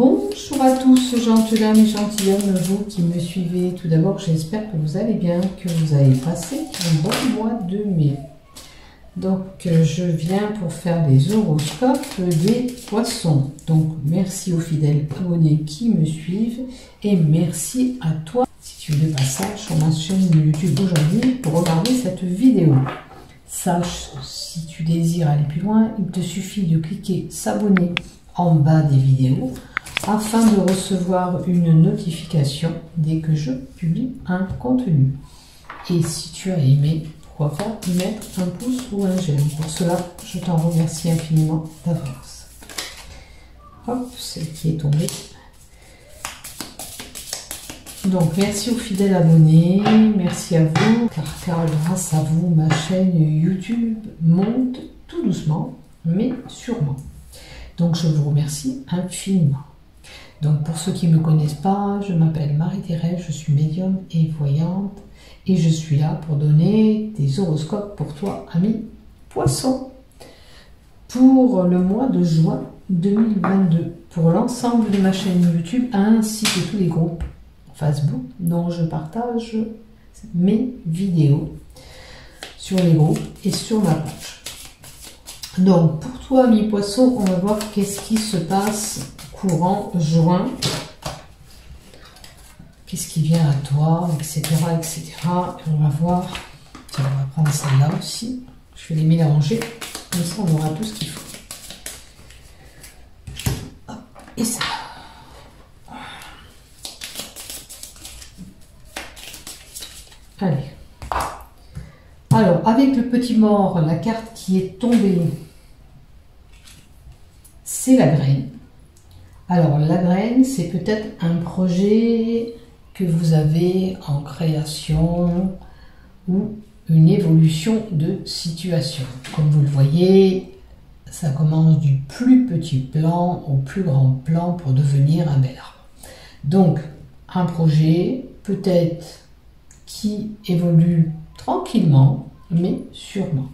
Bonjour à tous, gentilshommes et gentilshommes, vous qui me suivez. Tout d'abord, j'espère que vous allez bien, que vous avez passé un bon mois de mai. Donc, je viens pour faire les horoscopes des poissons. Donc, merci aux fidèles abonnés qui me suivent et merci à toi si tu es de passage sur ma chaîne YouTube aujourd'hui pour regarder cette vidéo. Sache, si tu désires aller plus loin, il te suffit de cliquer s'abonner en bas des vidéos afin de recevoir une notification dès que je publie un contenu. Et si tu as aimé, pourquoi pas y mettre un pouce ou un j'aime. Pour cela, je t'en remercie infiniment d'avance. Hop, celle qui est tombée. Donc, merci aux fidèles abonnés, merci à vous, car grâce à vous, ma chaîne YouTube monte tout doucement, mais sûrement. Donc, je vous remercie infiniment. Donc, pour ceux qui ne me connaissent pas, je m'appelle Marie-Thérèse, je suis médium et voyante, et je suis là pour donner des horoscopes pour toi, ami poisson, pour le mois de juin 2022, pour l'ensemble de ma chaîne YouTube, ainsi que tous les groupes Facebook dont je partage mes vidéos sur les groupes et sur ma page. Donc pour toi ami poisson, on va voir qu'est-ce qui se passe courant juin, qu'est-ce qui vient à toi, etc. etc. Et on va voir, tiens, on va prendre celle-là aussi, je vais les mélanger, comme ça on aura tout ce qu'il faut. Hop, et ça. Allez. Alors, avec le petit mort, la carte qui est tombée, c'est la graine. Alors, la graine, c'est peut-être un projet que vous avez en création ou une évolution de situation. Comme vous le voyez, ça commence du plus petit plan au plus grand plan pour devenir un bel arbre. Donc, un projet peut-être qui évolue tranquillement, mais sûrement.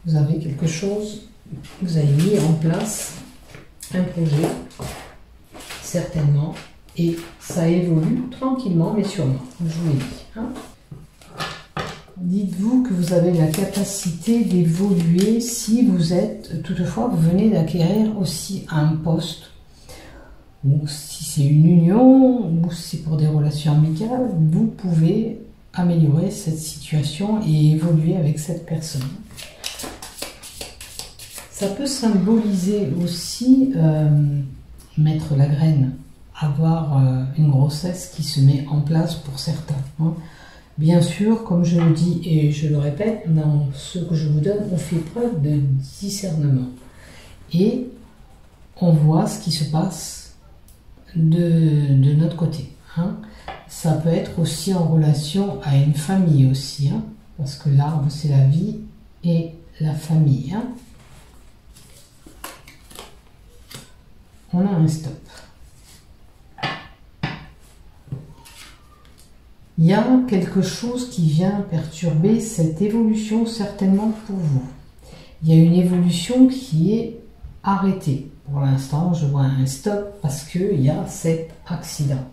Vous avez quelque chose, vous avez mis en place un projet, certainement, et ça évolue tranquillement, mais sûrement, je vous l'ai dit. Dites-vous que vous avez la capacité d'évoluer si vous êtes, toutefois, vous venez d'acquérir aussi un poste, ou si c'est une union, ou si c'est pour des relations amicales, vous pouvez améliorer cette situation et évoluer avec cette personne. Ça peut symboliser aussi mettre la graine, avoir une grossesse qui se met en place pour certains. Hein. Bien sûr, comme je le dis et je le répète, dans ce que je vous donne, on fait preuve de discernement. Et on voit ce qui se passe de notre côté. Hein. Ça peut être aussi en relation à une famille aussi, hein, parce que l'arbre c'est la vie et la famille. Hein. On a un stop. Il y a quelque chose qui vient perturber cette évolution certainement pour vous. Il y a une évolution qui est arrêtée. Pour l'instant, je vois un stop parce qu'il y a cet accident.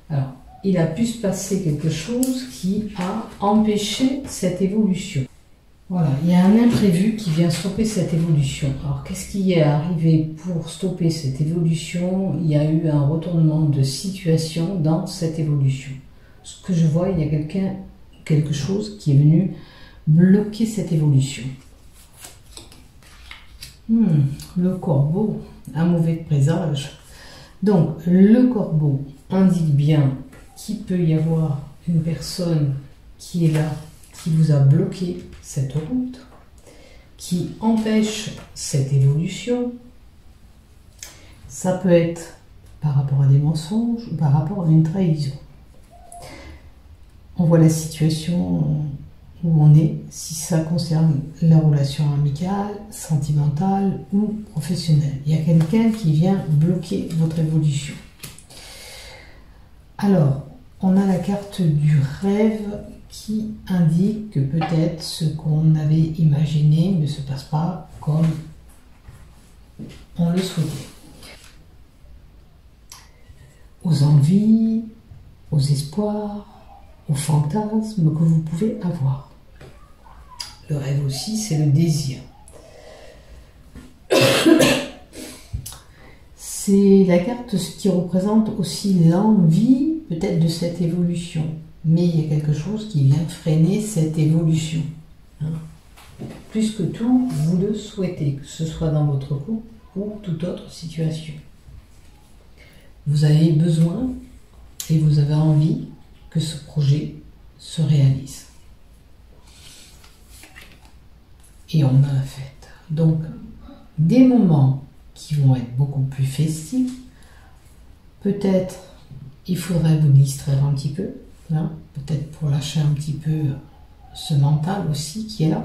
Alors, il a pu se passer quelque chose qui a empêché cette évolution. Voilà, il y a un imprévu qui vient stopper cette évolution. Alors, qu'est-ce qui est arrivé pour stopper cette évolution? Il y a eu un retournement de situation dans cette évolution. Ce que je vois, il y a quelque chose qui est venu bloquer cette évolution. Le corbeau, un mauvais présage. Donc, le corbeau indique bien qu'il peut y avoir une personne qui est là, qui vous a bloqué cette route, qui empêche cette évolution. Ça peut être par rapport à des mensonges ou par rapport à une trahison. On voit la situation où on est, si ça concerne la relation amicale, sentimentale ou professionnelle. Il y a quelqu'un qui vient bloquer votre évolution. Alors, on a la carte du rêve qui indique que peut-être ce qu'on avait imaginé ne se passe pas comme on le souhaitait. aux envies, aux espoirs, aux fantasmes que vous pouvez avoir. Le rêve aussi, c'est le désir. C'est la carte qui représente aussi l'envie peut-être de cette évolution. Mais il y a quelque chose qui vient freiner cette évolution. Plus que tout, vous le souhaitez, que ce soit dans votre couple ou toute autre situation. Vous avez besoin et vous avez envie que ce projet se réalise. Et on a la fête. Donc, des moments qui vont être beaucoup plus festifs. Peut-être il faudrait vous distraire un petit peu, hein, peut-être pour lâcher un petit peu ce mental aussi qui est là.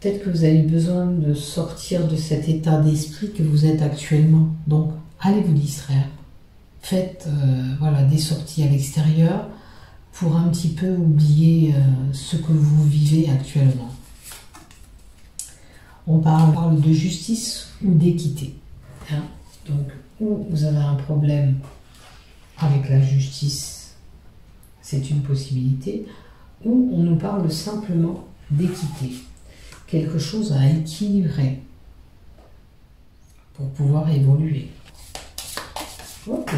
Peut-être que vous avez besoin de sortir de cet état d'esprit que vous êtes actuellement. Donc, allez vous distraire. Faites voilà, des sorties à l'extérieur pour un petit peu oublier ce que vous vivez actuellement. On parle de justice ou d'équité. Hein? Donc, ou vous avez un problème avec la justice, c'est une possibilité, ou on nous parle simplement d'équité. Quelque chose à équilibrer pour pouvoir évoluer. Ok.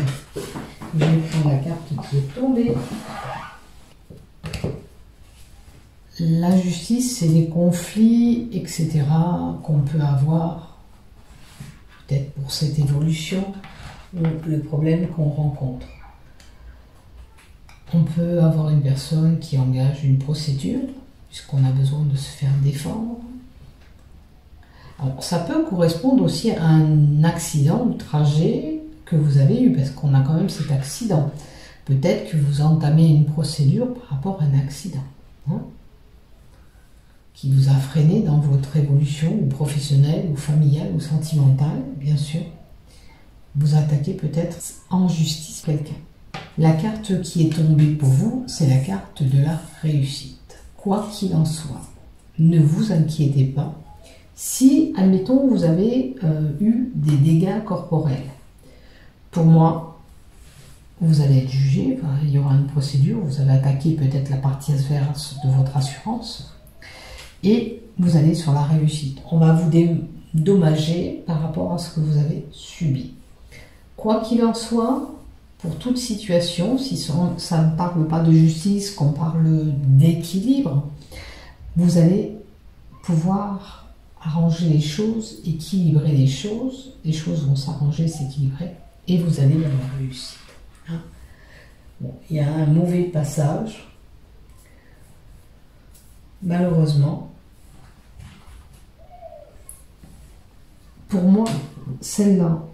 Je vais prendre la carte qui est tombée. La justice, c'est les conflits, etc. qu'on peut avoir, peut-être pour cette évolution, ou le problème qu'on rencontre. On peut avoir une personne qui engage une procédure, puisqu'on a besoin de se faire défendre. Alors, ça peut correspondre aussi à un accident ou trajet que vous avez eu, parce qu'on a quand même cet accident. Peut-être que vous entamez une procédure par rapport à un accident. Hein, qui vous a freiné dans votre évolution, ou professionnelle, ou familiale, ou sentimentale, bien sûr. Vous attaquez peut-être en justice quelqu'un. La carte qui est tombée pour vous, c'est la carte de la réussite. Quoi qu'il en soit, ne vous inquiétez pas. Si, admettons, vous avez eu des dégâts corporels, pour moi, vous allez être jugé, il y aura une procédure, vous avez attaqué peut-être la partie adverse de votre assurance, et vous allez sur la réussite. On va vous dédommager par rapport à ce que vous avez subi. Quoi qu'il en soit, pour toute situation, si ça ne parle pas de justice, qu'on parle d'équilibre, vous allez pouvoir arranger les choses, équilibrer les choses vont s'arranger, s'équilibrer, et vous allez vers la réussite. Hein? Bon, il y a un mauvais passage, malheureusement. Pour moi, celle-là,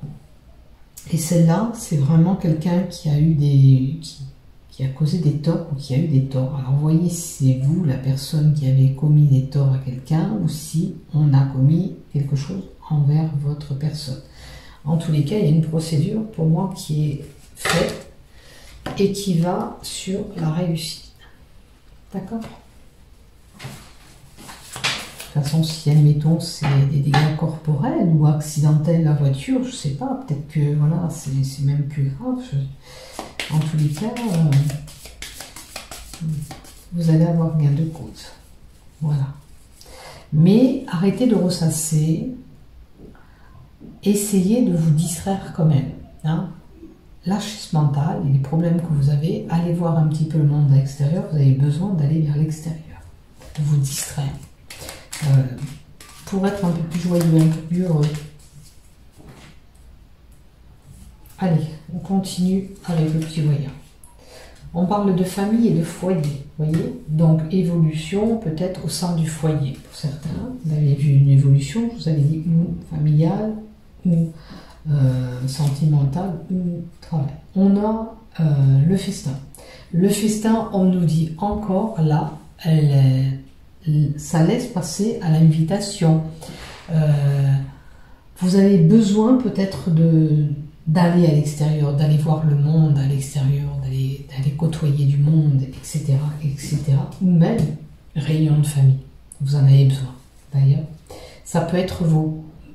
et celle-là, c'est vraiment quelqu'un qui a eu qui a causé des torts ou qui a eu des torts. Alors voyez si c'est vous, la personne qui avait commis des torts à quelqu'un, ou si on a commis quelque chose envers votre personne. En tous les cas, il y a une procédure pour moi qui est faite et qui va sur la réussite. D'accord ? De toute façon, si admettons c'est des dégâts corporels ou accidentels la voiture, je sais pas, peut-être que voilà, c'est même plus grave. En tous les cas, vous allez avoir gain de cause. Voilà. Mais arrêtez de ressasser, essayez de vous distraire quand même. Hein. Lâchez ce mental et les problèmes que vous avez, allez voir un petit peu le monde extérieur, vous avez besoin d'aller vers l'extérieur, de vous distraire. Pour être un peu plus joyeux, un peu plus heureux. Allez, on continue avec le petit voyant. On parle de famille et de foyer, voyez. Donc évolution peut-être au sein du foyer. Pour certains, vous avez vu une évolution, je vous avais dit, ou familiale, ou sentimentale, ou travail. On a le festin. Le festin, on nous dit encore là, ça laisse passer à l'invitation. Vous avez besoin peut-être d'aller à l'extérieur, d'aller voir le monde à l'extérieur, d'aller côtoyer du monde, etc., etc. Ou même réunion de famille. Vous en avez besoin. D'ailleurs, ça peut être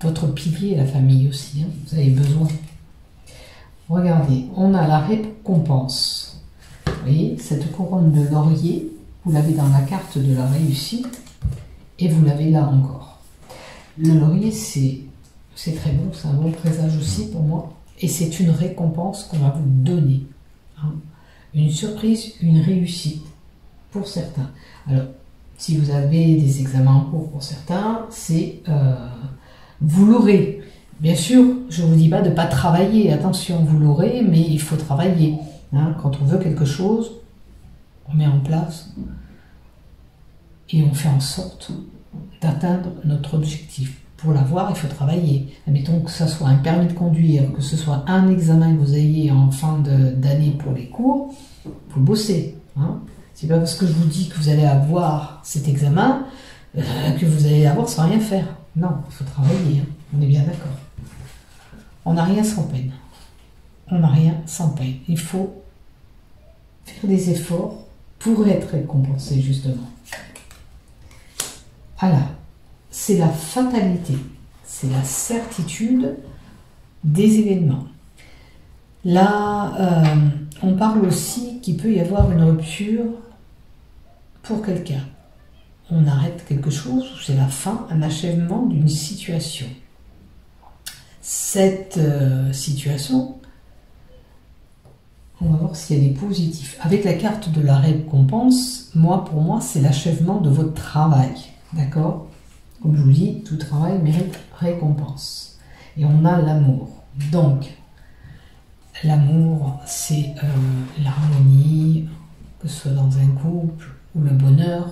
votre pilier, la famille aussi. Hein, vous avez besoin. regardez, on a la récompense. Vous voyez, cette couronne de laurier, vous l'avez dans la carte de la réussite et vous l'avez là encore. Le laurier, c'est très bon, c'est un bon présage aussi pour moi. Et c'est une récompense qu'on va vous donner. Hein. Une surprise, une réussite pour certains. Alors, si vous avez des examens en cours pour certains, c'est vous l'aurez. Bien sûr, je ne vous dis pas de ne pas travailler, attention, vous l'aurez, mais il faut travailler. Hein. Quand on veut quelque chose, on met en place et on fait en sorte d'atteindre notre objectif. Pour l'avoir, il faut travailler. Admettons que ce soit un permis de conduire, que ce soit un examen que vous ayez en fin d'année pour les cours, il faut bosser. Hein. C'est pas parce que je vous dis que vous allez avoir cet examen que vous allez l'avoir sans rien faire. Non, il faut travailler. Hein. On est bien d'accord. On n'a rien sans peine. On n'a rien sans peine. Il faut faire des efforts pour être récompensé, justement. Alors, c'est la fatalité, c'est la certitude des événements. Là, on parle aussi qu'il peut y avoir une rupture pour quelqu'un. On arrête quelque chose, c'est la fin, un achèvement d'une situation. Cette situation, on va voir s'il y a des positifs. Avec la carte de la récompense, pour moi, c'est l'achèvement de votre travail. D'accord ? Comme je vous dis, tout travail mérite récompense. Et on a l'amour. Donc, l'amour, c'est l'harmonie, que ce soit dans un couple ou le bonheur.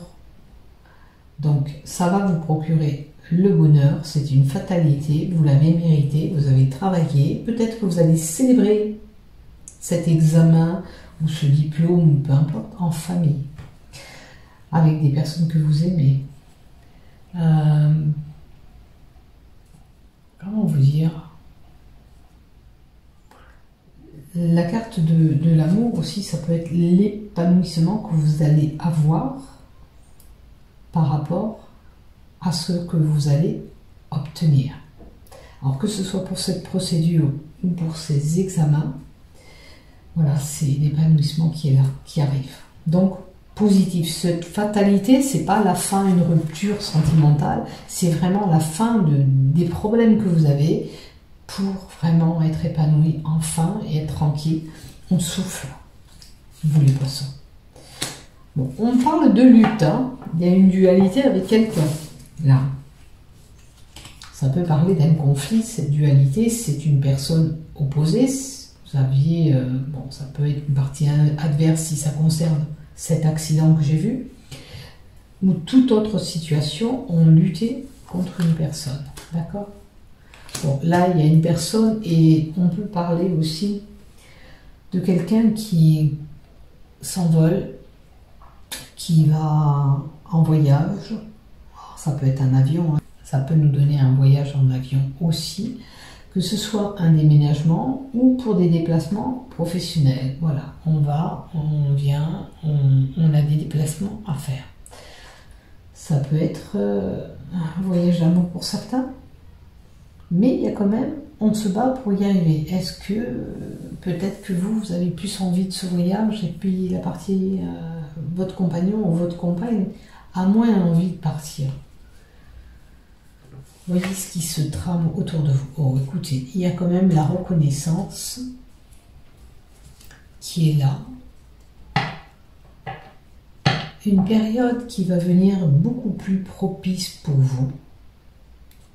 Donc, ça va vous procurer le bonheur. C'est une fatalité. Vous l'avez mérité. Vous avez travaillé. Peut-être que vous allez célébrer cet examen ou ce diplôme, ou peu importe, en famille. Avec des personnes que vous aimez. Comment vous dire, la carte de l'amour aussi, ça peut être l'épanouissement que vous allez avoir par rapport à ce que vous allez obtenir. Alors que ce soit pour cette procédure ou pour ces examens, voilà, c'est l'épanouissement qui est là, qui arrive. Donc, positif. Cette fatalité, c'est pas la fin, une rupture sentimentale, c'est vraiment la fin des problèmes que vous avez pour vraiment être épanoui enfin et être tranquille. On souffle, vous les poissons. Bon, on parle de lutte, hein. Il y a une dualité avec quelqu'un, là. Ça peut parler d'un conflit, cette dualité, c'est une personne opposée. Vous aviez, bon, ça peut être une partie adverse si ça concerne cet accident que j'ai vu, ou toute autre situation, on luttait contre une personne. D'accord ? Bon, là, il y a une personne et on peut parler aussi de quelqu'un qui s'envole, qui va en voyage. Ça peut être un avion, hein. Ça peut nous donner un voyage en avion aussi, que ce soit un déménagement ou pour des déplacements professionnels. Voilà, on va, on vient, on a des déplacements à faire. Ça peut être un voyage d'amour pour certains, mais il y a quand même, on se bat pour y arriver. Est-ce que peut-être que vous avez plus envie de ce voyage et puis la partie, votre compagnon ou votre compagne a moins envie de partir? Voyez ce qui se trame autour de vous. Oh, écoutez, il y a quand même la reconnaissance qui est là. Une période qui va venir beaucoup plus propice pour vous.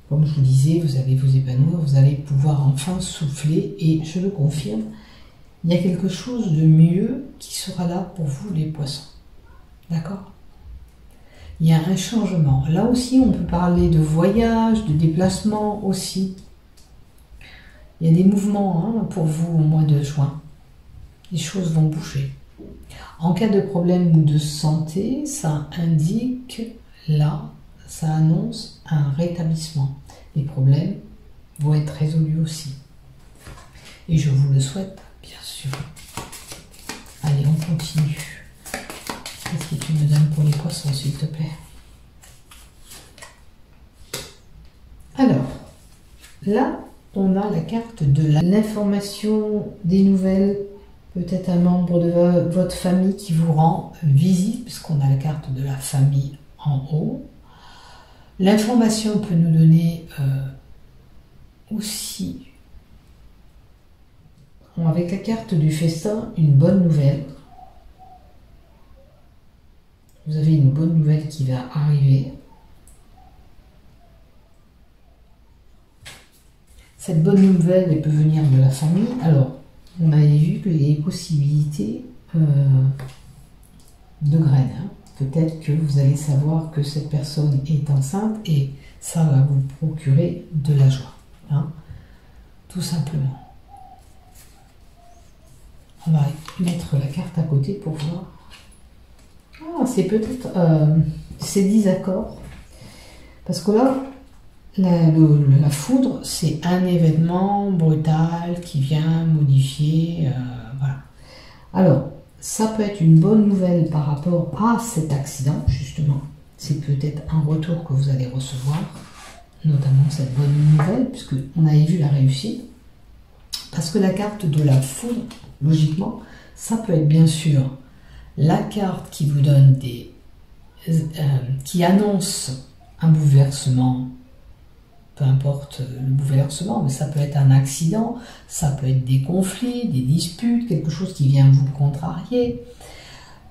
Comme je vous disais, vous allez vous épanouir, vous allez pouvoir enfin souffler et je le confirme, il y a quelque chose de mieux qui sera là pour vous les poissons. D'accord ? Il y a un changement. Là aussi, on peut parler de voyage, de déplacement aussi. Il y a des mouvements pour vous au mois de juin. Les choses vont bouger. En cas de problème ou de santé, ça indique, là, ça annonce un rétablissement. Les problèmes vont être résolus aussi. Et je vous le souhaite, bien sûr. Allez, on continue. Qu'est-ce que tu me donnes pour les poissons, s'il te plaît? Alors, là, on a la carte de l'information, des nouvelles, peut-être un membre de votre famille qui vous rend visite, puisqu'on a la carte de la famille en haut. L'information peut nous donner aussi, avec la carte du festin, une bonne nouvelle. Vous avez une bonne nouvelle qui va arriver. Cette bonne nouvelle, elle peut venir de la famille. Alors, on avait vu qu'il y a des possibilités de graines. Hein. Peut-être que vous allez savoir que cette personne est enceinte et ça va vous procurer de la joie. Hein. Tout simplement. On va mettre la carte à côté pour voir. Ah, c'est peut-être ces 10 accords. Parce que là, la foudre, c'est un événement brutal qui vient modifier. Voilà. Alors, ça peut être une bonne nouvelle par rapport à cet accident, justement. C'est peut-être un retour que vous allez recevoir, notamment cette bonne nouvelle, puisqu'on avait vu la réussite. Parce que la carte de la foudre, logiquement, ça peut être bien sûr la carte qui vous donne qui annonce un bouleversement, peu importe le bouleversement, mais ça peut être un accident, ça peut être des conflits, des disputes, quelque chose qui vient vous contrarier.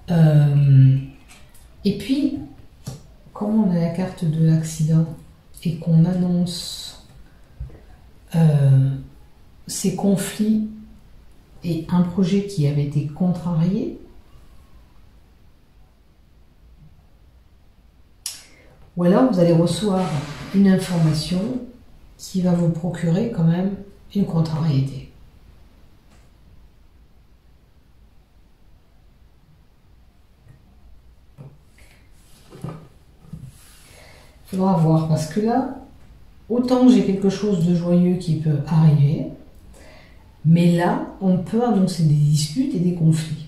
Et puis, comme on a la carte de l'accident et qu'on annonce ces conflits et un projet qui avait été contrarié, ou alors vous allez recevoir une information qui va vous procurer quand même une contrariété. Il faudra voir parce que là, autant j'ai quelque chose de joyeux qui peut arriver, mais là, on peut annoncer des disputes et des conflits.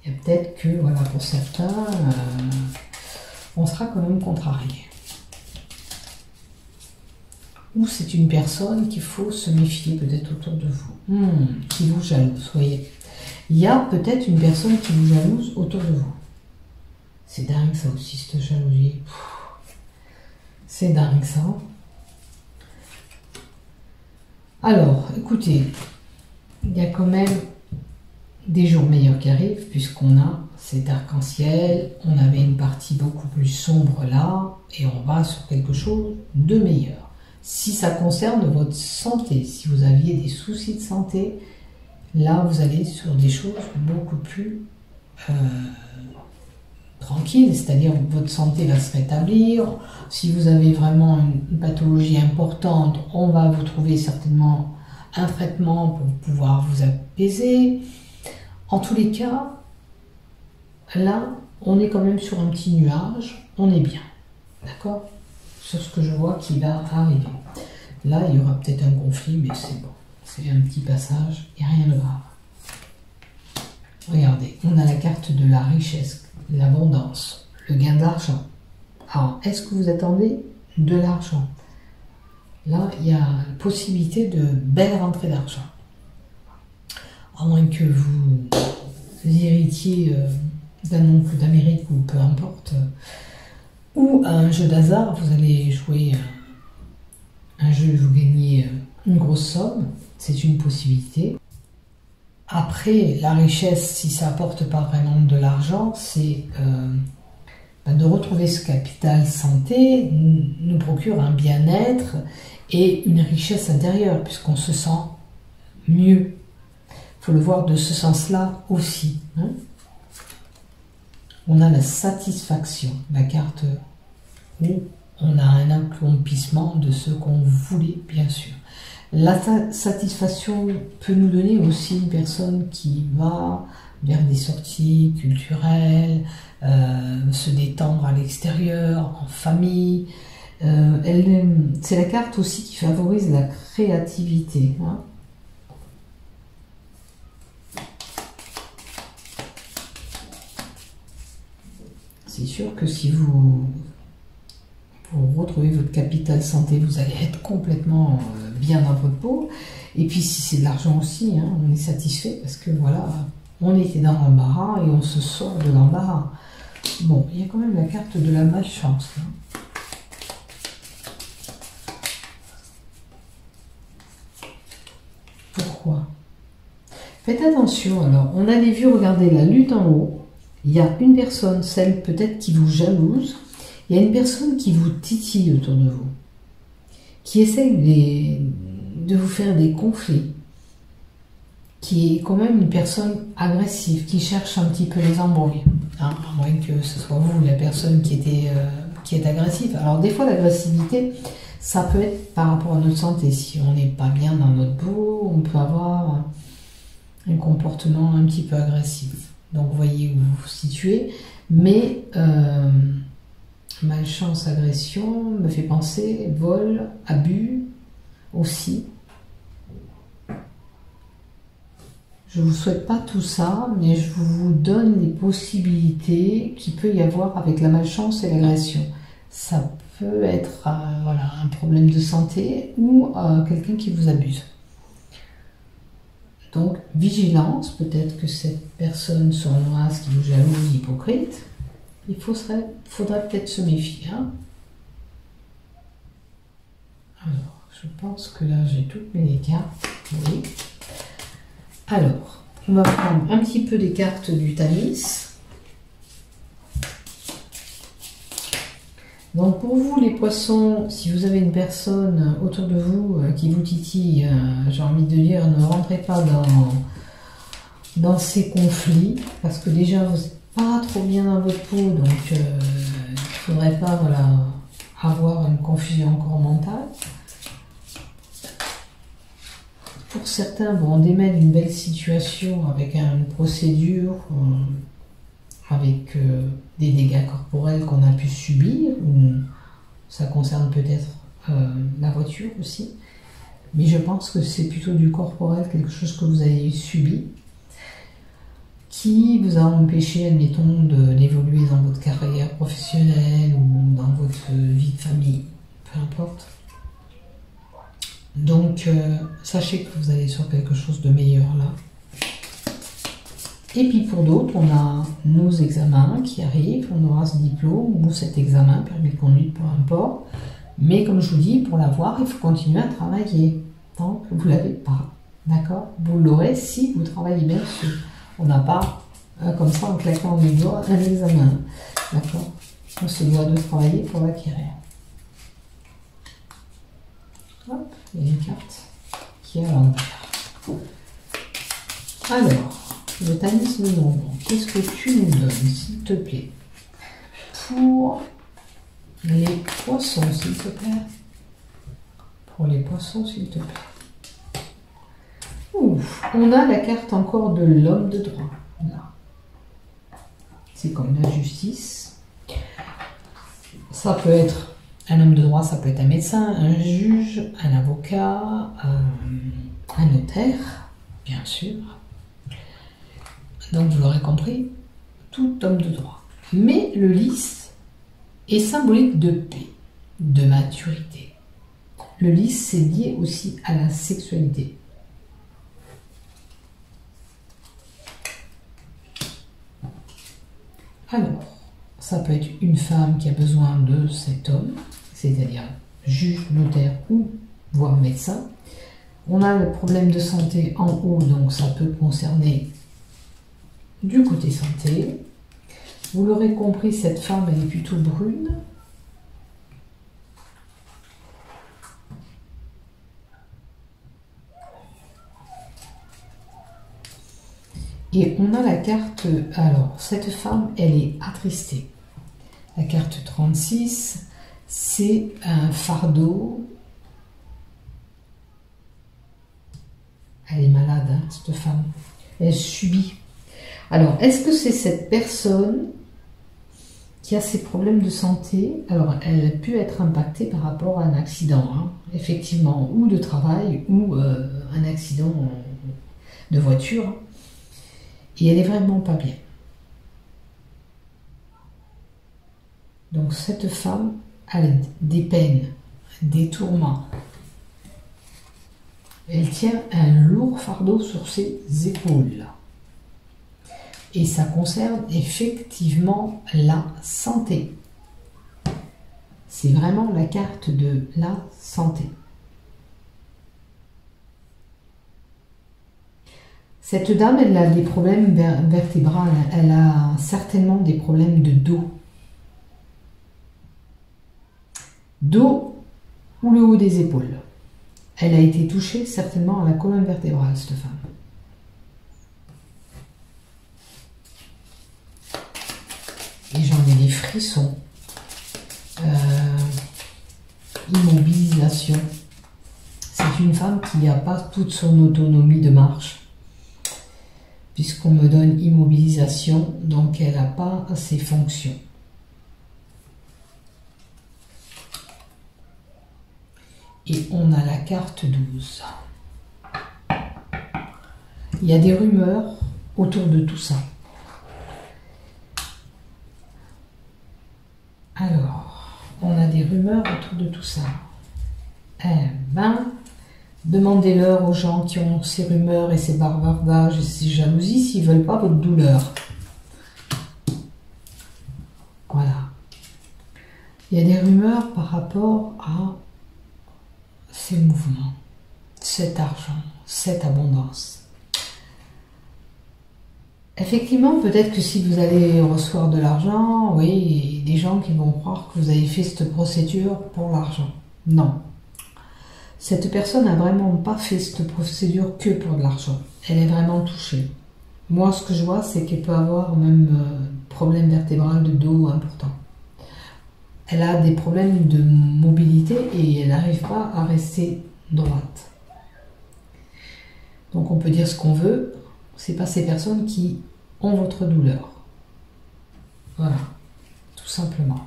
Il y a peut-être que, voilà, pour certains, on sera quand même contrarié. Ou c'est une personne qu'il faut se méfier peut-être autour de vous, qui vous jalouse, voyez. Il y a peut-être une personne qui vous jalouse autour de vous. C'est dingue ça aussi, cette jalousie. C'est dingue ça. Alors, écoutez, il y a quand même des jours meilleurs qui arrivent, puisqu'on a cet arc-en-ciel, on avait une partie beaucoup plus sombre là, et on va sur quelque chose de meilleur. Si ça concerne votre santé, si vous aviez des soucis de santé, là vous allez sur des choses beaucoup plus tranquilles, c'est-à-dire que votre santé va se rétablir. Si vous avez vraiment une pathologie importante, on va vous trouver certainement un traitement pour pouvoir vous apaiser. En tous les cas, là, on est quand même sur un petit nuage, on est bien, d'accord? Sur ce que je vois qui va arriver. Là, il y aura peut-être un conflit, mais c'est bon. C'est un petit passage, il n'y a rien de grave. Regardez, on a la carte de la richesse, l'abondance, le gain d'argent. Alors, est-ce que vous attendez de l'argent? Là, il y a la possibilité de belles rentrées d'argent. À moins que vous héritiez d'un oncle d'Amérique ou peu importe, ou à un jeu d'hasard, vous allez jouer un jeu, vous gagnez une grosse somme, c'est une possibilité. Après, la richesse, si ça apporte pas vraiment de l'argent, c'est de retrouver ce capital santé, nous procure un bien-être et une richesse intérieure, puisqu'on se sent mieux. Il faut le voir de ce sens-là aussi. Hein. On a la satisfaction, la carte où on a un accomplissement de ce qu'on voulait, bien sûr. La satisfaction peut nous donner aussi une personne qui va vers des sorties culturelles, se détendre à l'extérieur, en famille. C'est la carte aussi qui favorise la créativité. Hein. C'est sûr que si vous pour retrouver votre capital santé, vous allez être complètement bien dans votre peau. Et puis si c'est de l'argent aussi, hein, on est satisfait parce que voilà, on était dans l'embarras et on se sort de l'embarras. Bon, il y a quand même la carte de la malchance. Hein. Pourquoi? Faites attention alors, on a les vues, regardez la lutte en haut. Il y a une personne, celle peut-être qui vous jalouse. Il y a une personne qui vous titille autour de vous, qui essaye de vous faire des conflits, qui est quand même une personne agressive, qui cherche un petit peu les embrouilles, hein, à moins que ce soit vous la personne qui est agressive. Alors des fois l'agressivité, ça peut être par rapport à notre santé. Si on n'est pas bien dans notre peau, on peut avoir un comportement un petit peu agressif. Donc vous voyez où vous vous situez, mais malchance, agression me fait penser vol, abus aussi. Je ne vous souhaite pas tout ça, mais je vous donne les possibilités qu'il peut y avoir avec la malchance et l'agression. Ça peut être voilà, un problème de santé ou quelqu'un qui vous abuse. Donc, vigilance, peut-être que cette personne sournoise qui vous jalouse, hypocrite, il faudrait peut-être se méfier. Hein. Alors, je pense que là, j'ai toutes mes cartes. Oui. Alors, on va prendre un petit peu des cartes du Tamis. Donc pour vous les poissons, si vous avez une personne autour de vous qui vous titille, j'ai envie de dire, ne rentrez pas dans ces conflits, parce que déjà vous n'êtes pas trop bien dans votre peau, donc il ne faudrait pas voilà, avoir une confusion encore mentale. Pour certains, bon, on démêle une belle situation avec une procédure, avec des dégâts corporels qu'on a pu subir, ou ça concerne peut-être la voiture aussi, mais je pense que c'est plutôt du corporel, quelque chose que vous avez subi, qui vous a empêché, admettons, d'évoluer dans votre carrière professionnelle ou dans votre vie de famille, peu importe. Donc, sachez que vous allez sur quelque chose de meilleur là. Et puis pour d'autres, on a nos examens qui arrivent, on aura ce diplôme ou cet examen, permis de conduite, peu importe. Mais comme je vous dis, pour l'avoir, il faut continuer à travailler. Tant que vous ne l'avez pas, d'accord? Vous l'aurez si vous travaillez bien dessus. On n'a pas, comme ça, en claquant les doigts, un examen. D'accord? On se doit de travailler pour l'acquérir. Hop, il y a une carte qui est à l'envers. Alors, le Tamis de nombre, qu'est-ce que tu nous donnes, s'il te plaît, pour les poissons, s'il te plaît? Pour les poissons, s'il te plaît. Ouf, on a la carte encore de l'homme de droit. Là. C'est comme la justice. Ça peut être un homme de droit, ça peut être un médecin, un juge, un avocat, un notaire, bien sûr. Donc vous l'aurez compris, tout homme de droit. Mais le lys est symbolique de paix, de maturité. Le lys, c'est lié aussi à la sexualité. Alors, ça peut être une femme qui a besoin de cet homme, c'est-à-dire juge, notaire ou voire médecin. On a le problème de santé en haut, donc ça peut concerner du côté santé. Vous l'aurez compris, cette femme, elle est plutôt brune. Et on a la carte, alors cette femme, elle est attristée. La carte 36, c'est un fardeau. Elle est malade, hein, cette femme. Elle subit. Alors, est-ce que c'est cette personne qui a ces problèmes de santé? Alors, elle a pu être impactée par rapport à un accident, hein, effectivement, ou de travail, ou un accident de voiture. Et elle est vraiment pas bien. Donc, cette femme, l'aide des peines, des tourments. Elle tient un lourd fardeau sur ses épaules. Et ça concerne effectivement la santé. C'est vraiment la carte de la santé. Cette dame, elle a des problèmes vertébraux, elle a certainement des problèmes de dos. Dos ou le haut des épaules. Elle a été touchée certainement à la colonne vertébrale, cette femme. Et j'en ai des frissons. Immobilisation. C'est une femme qui n'a pas toute son autonomie de marche. Puisqu'on me donne immobilisation, donc elle n'a pas ses fonctions. Et on a la carte 12. Il y a des rumeurs autour de tout ça. Alors, on a des rumeurs autour de tout ça. Eh ben, demandez-leur aux gens qui ont ces rumeurs et ces bavardages et ces jalousies s'ils ne veulent pas votre douleur. Voilà. Il y a des rumeurs par rapport à ces mouvements, cet argent, cette abondance. Effectivement, peut-être que si vous allez recevoir de l'argent, oui, il y a des gens qui vont croire que vous avez fait cette procédure pour l'argent. Non. Cette personne n'a vraiment pas fait cette procédure que pour de l'argent. Elle est vraiment touchée. Moi, ce que je vois, c'est qu'elle peut avoir même problème vertébral de dos important. Elle a des problèmes de mobilité et elle n'arrive pas à rester droite. Donc on peut dire ce qu'on veut, c'est pas ces personnes qui ont votre douleur. Voilà, tout simplement.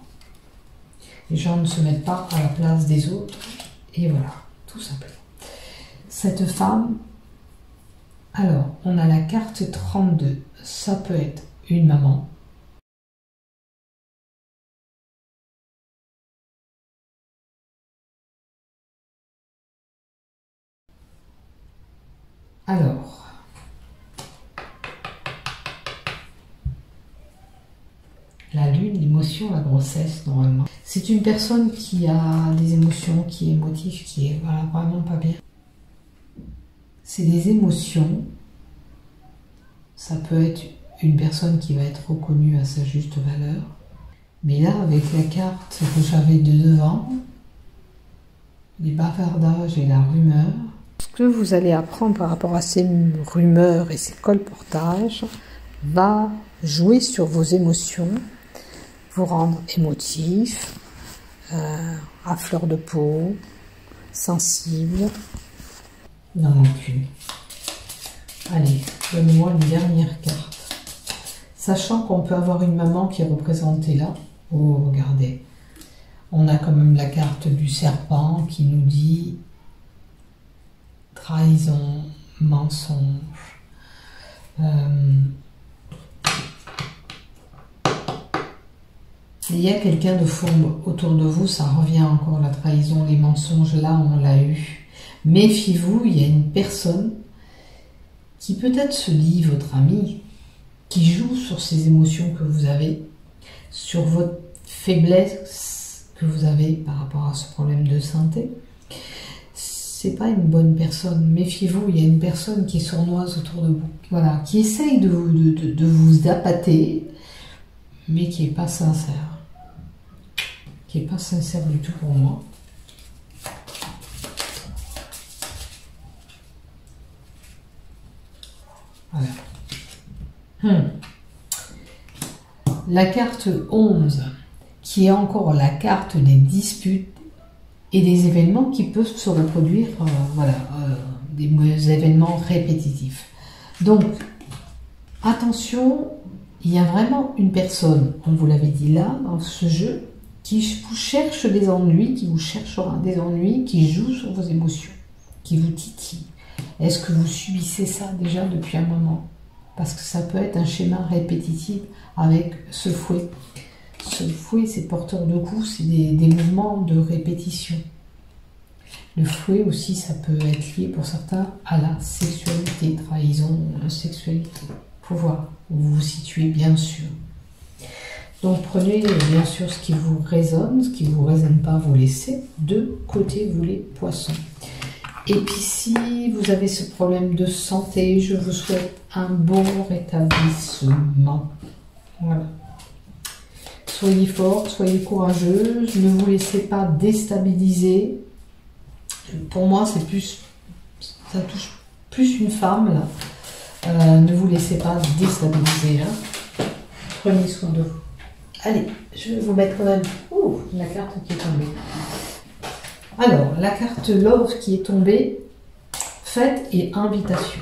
Les gens ne se mettent pas à la place des autres et voilà, tout simplement. Cette femme, alors on a la carte 32, ça peut être une maman. Alors, la lune, l'émotion, la grossesse, normalement. C'est une personne qui a des émotions, qui est émotive, qui est voilà, vraiment pas bien. C'est des émotions. Ça peut être une personne qui va être reconnue à sa juste valeur. Mais là, avec la carte que j'avais de devant, les bavardages et la rumeur, ce que vous allez apprendre par rapport à ces rumeurs et ces colportages va jouer sur vos émotions, vous rendre émotif, à fleur de peau, sensible. Il n'en manque plus. Allez, donne-moi une dernière carte. Sachant qu'on peut avoir une maman qui est représentée là. Oh, regardez. On a quand même la carte du serpent qui nous dit trahison, mensonge. Il y a quelqu'un de fourbe autour de vous, ça revient encore, la trahison, les mensonges, là on l'a eu. Méfiez-vous, il y a une personne qui peut-être se dit votre ami, qui joue sur ces émotions que vous avez, sur votre faiblesse que vous avez par rapport à ce problème de santé. C'est pas une bonne personne. Méfiez-vous, il y a une personne qui est sournoise autour de vous. Voilà, qui essaye de vous appâter, mais qui n'est pas sincère. Qui n'est pas sincère du tout pour moi. Voilà. La carte 11, qui est encore la carte des disputes et des événements qui peuvent se reproduire, des événements répétitifs. Donc, attention, il y a vraiment une personne, on vous l'avait dit là, dans ce jeu, qui vous cherche des ennuis, qui vous cherchera des ennuis, qui joue sur vos émotions, qui vous titille. Est-ce que vous subissez ça déjà depuis un moment? Parce que ça peut être un schéma répétitif avec ce fouet. Ce fouet, c'est porteur de coups, c'est des mouvements de répétition. Le fouet aussi, ça peut être lié pour certains à la sexualité, trahison, sexualité. Faut voir où vous vous situez, bien sûr. Donc prenez bien sûr ce qui vous résonne, ce qui ne vous résonne pas, vous laissez de côté, vous les poissons. Et puis si vous avez ce problème de santé, je vous souhaite un bon rétablissement. Voilà. Soyez forte, soyez courageuse, ne vous laissez pas déstabiliser. Pour moi, c'est plus, ça touche plus une femme là. Ne vous laissez pas déstabiliser. Hein. Prenez soin de vous. Allez, je vais vous mettre quand même la carte qui est tombée. Alors, la carte Love qui est tombée, fête et invitation.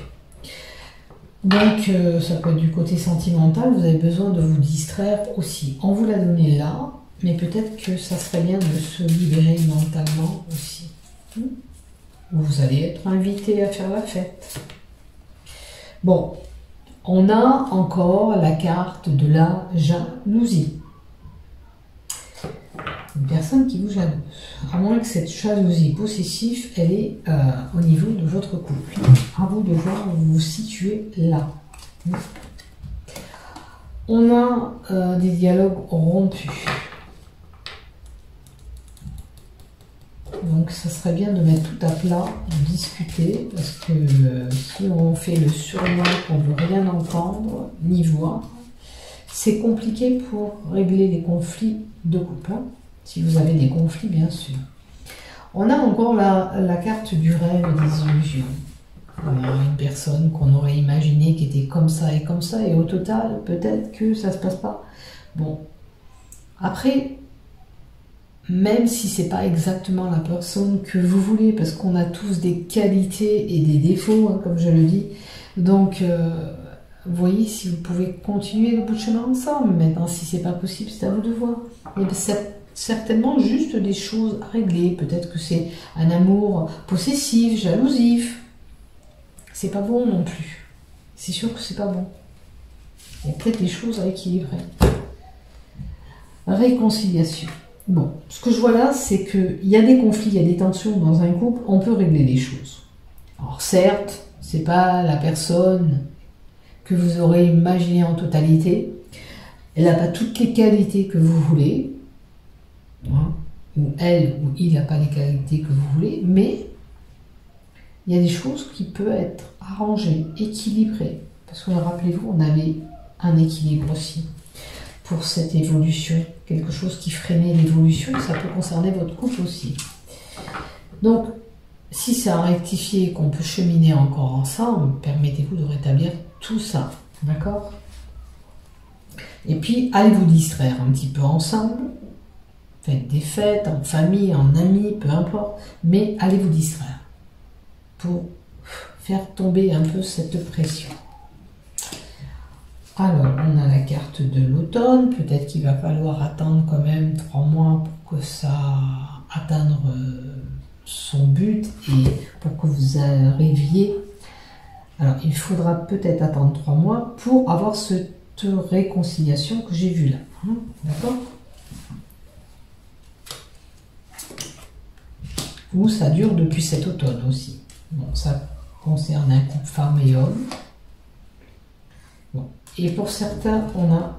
Donc, ça peut être du côté sentimental, vous avez besoin de vous distraire aussi. On vous l'a donné là, mais peut-être que ça serait bien de se libérer mentalement aussi. Vous allez être invité à faire la fête. Bon, on a encore la carte de la jalousie. Une personne qui vous jalouse. À moins que cette jalousie possessive, elle est au niveau de votre couple. À vous de voir où vous vous situez là. On a des dialogues rompus. Donc ça serait bien de mettre tout à plat, de discuter, parce que si on fait le surnom, qu'on ne veut rien entendre, ni voir, c'est compliqué pour régler les conflits de couple. Hein, si vous avez des conflits, bien sûr. On a encore la carte du rêve et des illusions. Une personne qu'on aurait imaginé qui était comme ça, et au total, peut-être que ça ne se passe pas. Bon, après, même si c'est pas exactement la personne que vous voulez, parce qu'on a tous des qualités et des défauts, hein, comme je le dis, donc vous voyez si vous pouvez continuer le bout de chemin ensemble. Maintenant, si c'est pas possible, c'est à vous de voir. Et c'est certainement juste des choses à régler. Peut-être que c'est un amour possessif, jalousif. C'est pas bon non plus. C'est sûr que c'est pas bon. Il y a peut-être des choses à équilibrer. Réconciliation. Bon, ce que je vois là, c'est qu'il y a des conflits, il y a des tensions dans un couple, on peut régler les choses. Alors certes, c'est pas la personne que vous aurez imaginée en totalité, elle n'a pas toutes les qualités que vous voulez, hein, ou elle ou il n'a pas les qualités que vous voulez, mais il y a des choses qui peuvent être arrangées, équilibrées, parce que rappelez-vous, on avait un équilibre aussi pour cette évolution, quelque chose qui freinait l'évolution, ça peut concerner votre couple aussi. Donc, si c'est à rectifier, qu'on peut cheminer encore ensemble, permettez-vous de rétablir tout ça, d'accord? Et puis, allez vous distraire un petit peu ensemble, faites des fêtes, en famille, en amis, peu importe, mais allez vous distraire pour faire tomber un peu cette pression. Alors, on a la carte de l'automne. Peut-être qu'il va falloir attendre quand même 3 mois pour que ça atteigne son but et pour que vous arriviez. Alors, il faudra peut-être attendre 3 mois pour avoir cette réconciliation que j'ai vue là. D'accord? Ou ça dure depuis cet automne aussi. Bon, ça concerne un couple femme et homme. Bon. Et pour certains, on a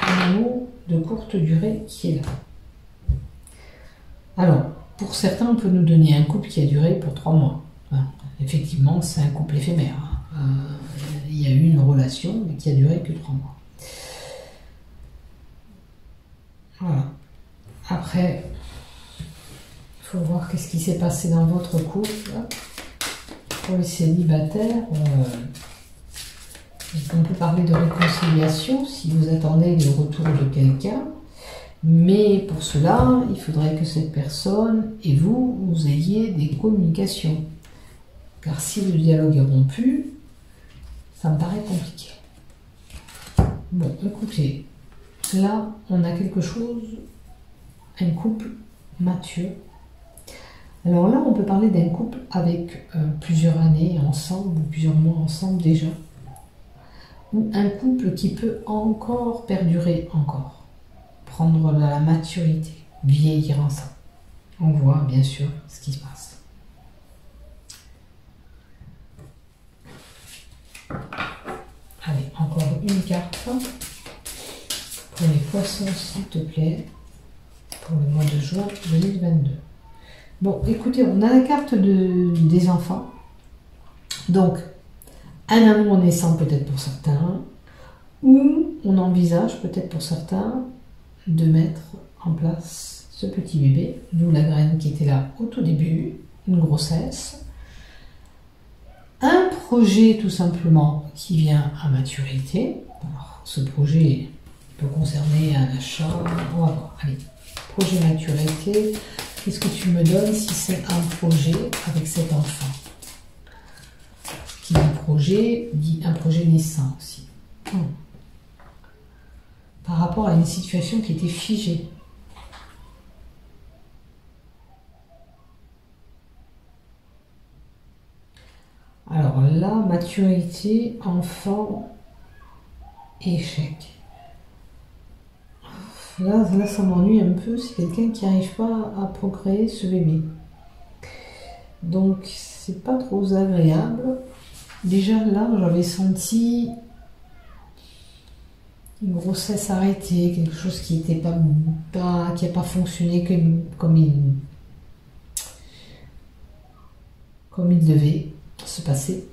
un amour de courte durée qui est là. Alors, pour certains, on peut nous donner un couple qui a duré pour 3 mois. Effectivement, c'est un couple éphémère. Il y a eu une relation, mais qui a duré que 3 mois. Voilà. Après, il faut voir qu'est-ce qui s'est passé dans votre couple. Pour les célibataires, on peut parler de réconciliation si vous attendez le retour de quelqu'un, mais pour cela, il faudrait que cette personne et vous ayez des communications. Car si le dialogue est rompu, ça me paraît compliqué. Bon, écoutez, là, on a quelque chose, un couple mature. Alors là, on peut parler d'un couple avec plusieurs années ensemble, ou plusieurs mois ensemble déjà. Ou un couple qui peut encore perdurer encore. prendre de la maturité, vieillir ensemble. On voit bien sûr ce qui se passe. Allez, encore une carte pour les poissons, s'il te plaît, pour le mois de juin 2022. Bon, écoutez, on a la carte des enfants. Donc, un amour naissant peut-être pour certains, ou on envisage peut-être pour certains de mettre en place ce petit bébé, d'où la graine qui était là au tout début, une grossesse, un projet tout simplement qui vient à maturité. Alors, ce projet peut concerner un achat, on va voir, allez, projet maturité, qu'est-ce que tu me donnes si c'est un projet avec cet enfant? Qui dit un projet naissant aussi. Par rapport à une situation qui était figée. Alors là, maturité, enfant, échec. Là ça m'ennuie un peu, c'est quelqu'un qui n'arrive pas à procréer ce bébé. Donc, c'est pas trop agréable. Déjà là, j'avais senti une grossesse arrêtée, quelque chose qui n'était qui n'a pas fonctionné comme il devait se passer.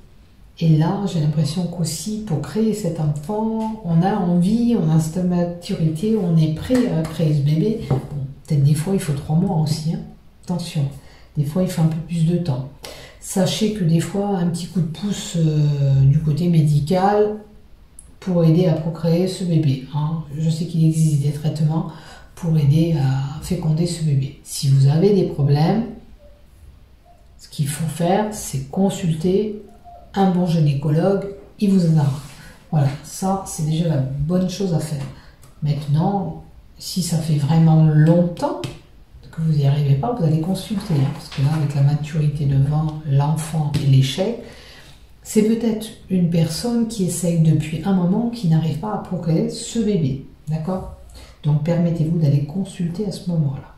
Et là, j'ai l'impression qu'aussi, pour créer cet enfant, on a envie, on a cette maturité, on est prêt à créer ce bébé. Bon, peut-être des fois, il faut 3 mois aussi, hein. Attention, des fois, il faut un peu plus de temps. Sachez que des fois, un petit coup de pouce du côté médical pour aider à procréer ce bébé, hein. Je sais qu'il existe des traitements pour aider à féconder ce bébé. Si vous avez des problèmes, ce qu'il faut faire, c'est consulter un bon gynécologue, il vous aidera. Voilà, ça c'est déjà la bonne chose à faire. Maintenant, si ça fait vraiment longtemps que vous n'y arrivez pas, vous allez consulter, hein, parce que là, avec la maturité devant l'enfant et l'échec, c'est peut-être une personne qui essaye depuis un moment, qui n'arrive pas à procréer ce bébé, d'accord? Donc permettez-vous d'aller consulter à ce moment-là.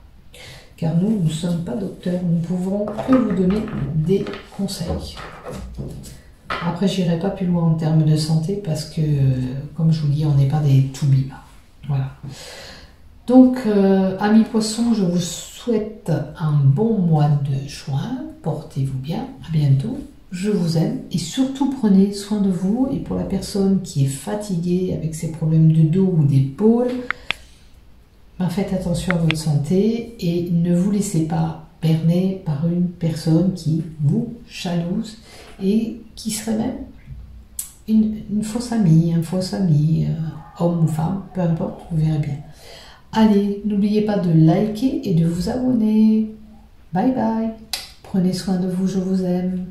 Car nous ne sommes pas docteurs, nous ne pouvons que vous donner des conseils. Après, je n'irai pas plus loin en termes de santé parce que, comme je vous dis, on n'est pas des toubibs. Voilà. Donc, amis poissons, je vous souhaite un bon mois de juin. Portez-vous bien. À bientôt. Je vous aime. Et surtout, prenez soin de vous. Et pour la personne qui est fatiguée avec ses problèmes de dos ou d'épaule, ben faites attention à votre santé et ne vous laissez pas berner par une personne qui vous jalouse et qui serait même une fausse amie, un faux ami, homme ou femme, peu importe, vous verrez bien. Allez, n'oubliez pas de liker et de vous abonner. Bye bye. Prenez soin de vous, je vous aime.